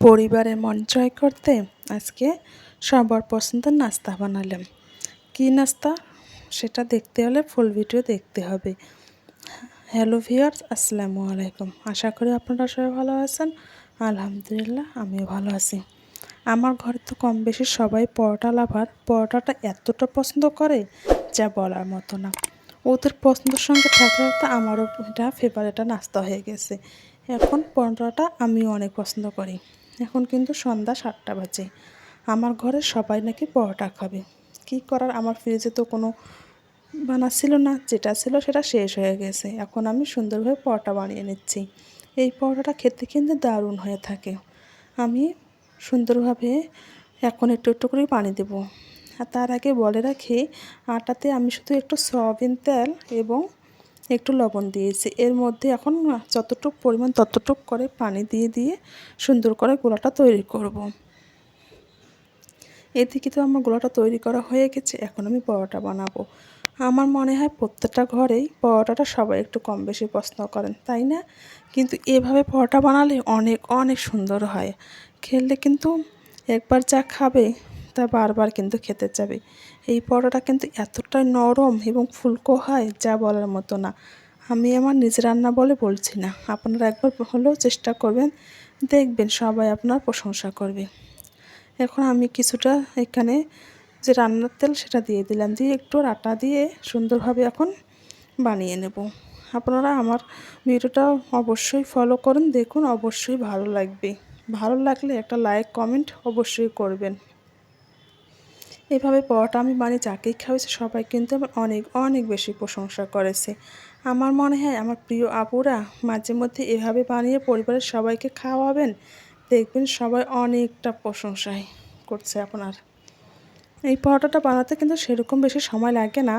পরিবারের মন জয় করতে আজকে সবার পছন্দের নাস্তা বানালাম। কী নাস্তা সেটা দেখতে হলে ফুল ভিডিও দেখতে হবে। হ্যালো ভিউয়ার্স, আসসালামু আলাইকুম। আশা করি আপনারা সবাই ভালো আছেন। আলহামদুলিল্লাহ আমিও ভালো আছি। আমার ঘরে তো কম বেশি সবাই পরোটা লাভার। পরোটাটা এতটা পছন্দ করে যা বলার মতো না। ওদের পছন্দের সঙ্গে থাকতে থাকতে আমারও এটা ফেভারিট নাস্তা হয়ে গেছে। এখন পরোটাটা আমিও অনেক পছন্দ করি। এখন কিন্তু সন্ধ্যা 7টা বাজে। আমার ঘরে সবাই নাকি পরোটা খাবে। কী করার, আমার ফ্রিজে তো কোনো বানাচ্ছিল না, যেটা ছিল সেটা শেষ হয়ে গেছে। এখন আমি সুন্দরভাবে পরোটা বানিয়ে নিচ্ছি। এই পরোটাটা খেতে কিন্তু দারুণ হয়ে থাকে। আমি সুন্দরভাবে এখন একটু একটু করে পানি দেব। আর তার আগে বলে রাখি, আটাতে আমি শুধু একটু সয়াবিন তেল এবং একটু লবণ দিয়েছি। এর মধ্যে এখন যতটুকু পরিমাণ ততটুকু করে পানি দিয়ে দিয়ে সুন্দর করে গোলাটা তৈরি করব। এদিকে তো আমার গোলাটা তৈরি করা হয়ে গেছে। এখন আমি পরোটা বানাবো। আমার মনে হয় প্রত্যেকটা ঘরেই পরোটাটা সবাই একটু কম বেশি পছন্দ করেন, তাই না? কিন্তু এভাবে পরোটা বানালে অনেক অনেক সুন্দর হয়। খেলে কিন্তু একবার যা খাবে তা বারবার কিন্তু খেতে যাবে। এই পরোটাটা কিন্তু এতটাই নরম এবং ফুলকো হয় যা বলার মতো না। আমি আমার নিজের রান্না বলে বলছি না, আপনারা একবার হলেও চেষ্টা করবেন, দেখবেন সবাই আপনার প্রশংসা করবে। এখন আমি কিছুটা এখানে যে রান্নার তেল সেটা দিয়ে দিলাম, দিয়ে একটু আটা দিয়ে সুন্দরভাবে এখন বানিয়ে নেব। আপনারা আমার ভিডিওটা অবশ্যই ফলো করুন, দেখুন, অবশ্যই ভালো লাগবে। ভালো লাগলে একটা লাইক কমেন্ট অবশ্যই করবেন। এভাবে পরোটা আমি বানিয়ে যাকেই খাওয়াইছি সবাই কিন্তু আমার অনেক অনেক বেশি প্রশংসা করেছে। আমার মনে হয় আমার প্রিয় আপুরা মাঝে মধ্যে এভাবে বানিয়ে পরিবারের সবাইকে খাওয়াবেন, দেখবেন সবাই অনেকটা প্রশংসাই করছে আপনার। এই পরোটাটা বানাতে কিন্তু সেরকম বেশি সময় লাগে না।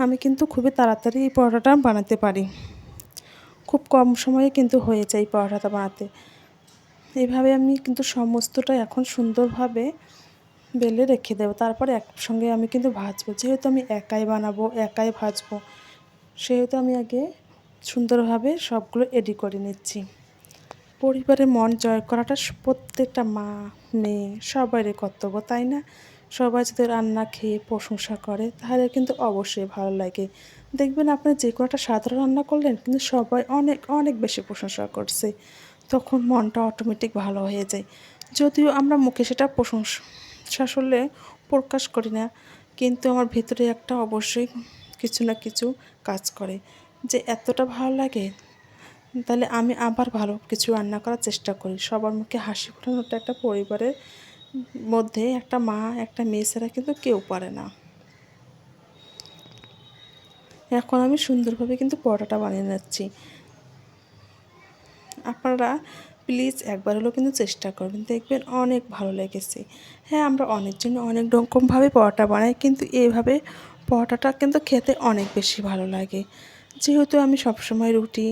আমি কিন্তু খুবই তাড়াতাড়ি এই পরোটাটা বানাতে পারি। খুব কম সময়ে কিন্তু হয়ে যায় এই পরোটাটা বানাতে। এইভাবে আমি কিন্তু সমস্তটা এখন সুন্দরভাবে বেলে রেখে দেবো। তারপরে একসঙ্গে আমি কিন্তু ভাজবো। যেহেতু আমি একাই বানাবো, একাই ভাজবো, সেহেতু আমি আগে সুন্দরভাবে সবগুলো রেডি করে নিচ্ছি। পরিবারের মন জয় করাটা প্রত্যেকটা মা, মেয়ে সবারই কর্তব্য, তাই না? সবাই যদি রান্না খেয়ে প্রশংসা করে তাহলে কিন্তু অবশ্যই ভালো লাগে। দেখবেন আপনি যে কোনো একটা সাধারণ রান্না করলেন কিন্তু সবাই অনেক অনেক বেশি প্রশংসা করছে, তখন মনটা অটোমেটিক ভালো হয়ে যায়। যদিও আমরা মুখে সেটা প্রশংসা আসলে প্রকাশ করি না, কিন্তু আমার ভেতরে একটা অবশ্যই কিছু না কিছু কাজ করে যে এতটা ভালো লাগে, তাহলে আমি আবার ভালো কিছু রান্না করার চেষ্টা করি। সবার মুখে হাসি ফোটানোটা একটা পরিবারের মধ্যে একটা মা একটা মেয়ে ছাড়া কিন্তু কেউ পারে না। এখন আমি সুন্দরভাবে কিন্তু পরোটাটা বানিয়ে নিচ্ছি। আপনারা প্লিজ একবার হলেও কিন্তু চেষ্টা করবেন, দেখবেন অনেক ভালো লেগেছে। হ্যাঁ, আমরা অনেকজন অনেক রকমভাবে পরোটা বানাই, কিন্তু এইভাবে পরোটাটা কিন্তু খেতে অনেক বেশি ভালো লাগে। যেহেতু আমি সবসময় রুটি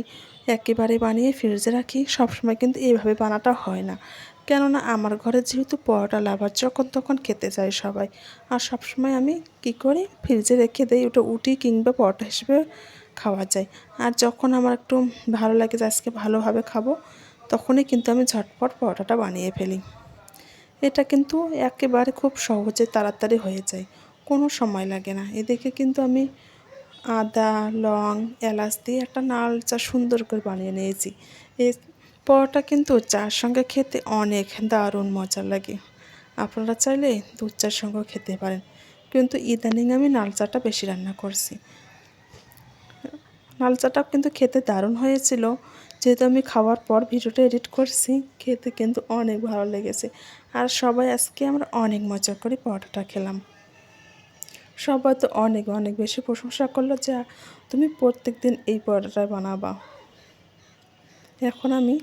একেবারে বানিয়ে ফ্রিজে রাখি, সবসময় কিন্তু এইভাবে বানাটা হয় না। কেননা আমার ঘরে যেহেতু পরোটা লাভার, যখন তখন খেতে চায় সবাই। আর সবসময় আমি কী করি, ফ্রিজে রেখে দিই, ওটা রুটি কিংবা পরোটা হিসেবে খাওয়া যায়। আর যখন আমার একটু ভালো লাগে যে আজকে ভালোভাবে খাবো, তখনই কিন্তু আমি ঝটপট পরোটাটা বানিয়ে ফেলি। এটা কিন্তু একেবারে খুব সহজে তাড়াতাড়ি হয়ে যায়, কোনো সময় লাগে না। এদিকে কিন্তু আমি আদা, লং, এলাচ দিয়ে একটা নাল চা সুন্দর করে বানিয়ে নিয়েছি। এই পরোটা কিন্তু চার সঙ্গে খেতে অনেক দারুণ মজা লাগে। আপনারা চাইলে দুধ চার সঙ্গেও খেতে পারেন, কিন্তু ইদানিং আমি নাল চাটা বেশি রান্না করছি। লাল চাটা কিন্তু খেতে দারুণ হয়েছিল। যেহেতু আমি খাওয়ার পর ভিডিওটা এডিট করছি, খেতে কিন্তু অনেক ভালো লেগেছে। আর সবাই আজকে আমরা অনেক মজা করে পরোটাটা খেলাম। সবাই তো অনেক অনেক বেশি প্রশংসা করলো যে তুমি প্রত্যেক দিন এই পরোটাটা বানাবা। এখন আমি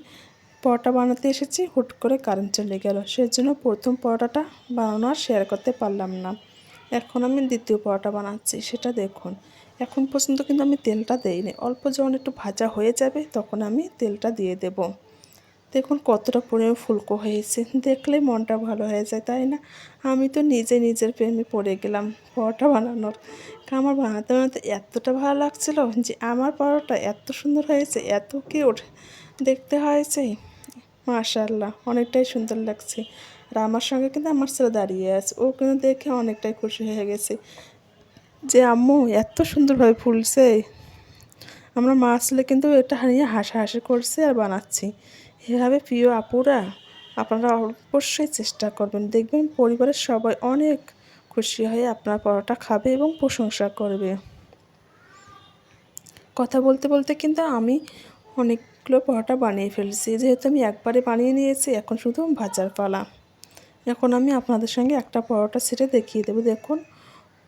পরোটা বানাতে এসেছি, হুট করে কারেন্ট চলে গেল, সেজন্য প্রথম পরোটাটা বানানো আর শেয়ার করতে পারলাম না। এখন আমি দ্বিতীয় পরোটা বানাচ্ছি, সেটা দেখুন। এখন পর্যন্ত কিন্তু আমি তেলটা দেইনি, অল্প যখন একটু ভাজা হয়ে যাবে তখন আমি তেলটা দিয়ে দেব। দেখুন কতটা পরিমাণ ফুলকো হয়েছে, দেখলে মনটা ভালো হয়ে যায়, তাই না? আমি তো নিজে নিজের প্রেমে পড়ে গেলাম পরোটা বানানোর। আমার বানাতে বানাতে এতটা ভালো লাগছিলো যে আমার পরোটা এত সুন্দর হয়েছে, এত কিউট দেখতে হয়েছে। মাশাআল্লাহ, অনেকটাই সুন্দর লাগছে। আর আমার সঙ্গে কিন্তু আমার ছেলে দাঁড়িয়ে আছে। ও কিন্তু দেখে অনেকটাই খুশি হয়ে গেছে যে আম্মু এত সুন্দরভাবে ফুলছে। আমরা মা ছেলে কিন্তু এটা নিয়ে হাসাহাসি করছি আর বানাচ্ছি। এভাবে প্রিয় আপুরা আপনারা অবশ্যই চেষ্টা করবেন। দেখবেন পরিবারের সবাই অনেক খুশি হয়ে আপনার পরোটা খাবে এবং প্রশংসা করবে। কথা বলতে বলতে কিন্তু আমি অনেকগুলো পরোটা বানিয়ে ফেলছি। যেহেতু আমি একবারে বানিয়ে নিয়েছি, এখন শুধু ভাজার পালা। এখন আমি আপনাদের সঙ্গে একটা পরোটা ছেড়ে দেখিয়ে দেবো। দেখুন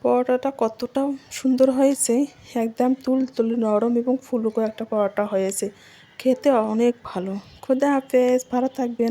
পরোটাটা কতটা সুন্দর হয়েছে, একদম তুলতুলে নরম এবং ফুলকো একটা পরোটা হয়েছে। খেতে অনেক ভালো। খোদা হাফেজ, ভালো থাকবেন।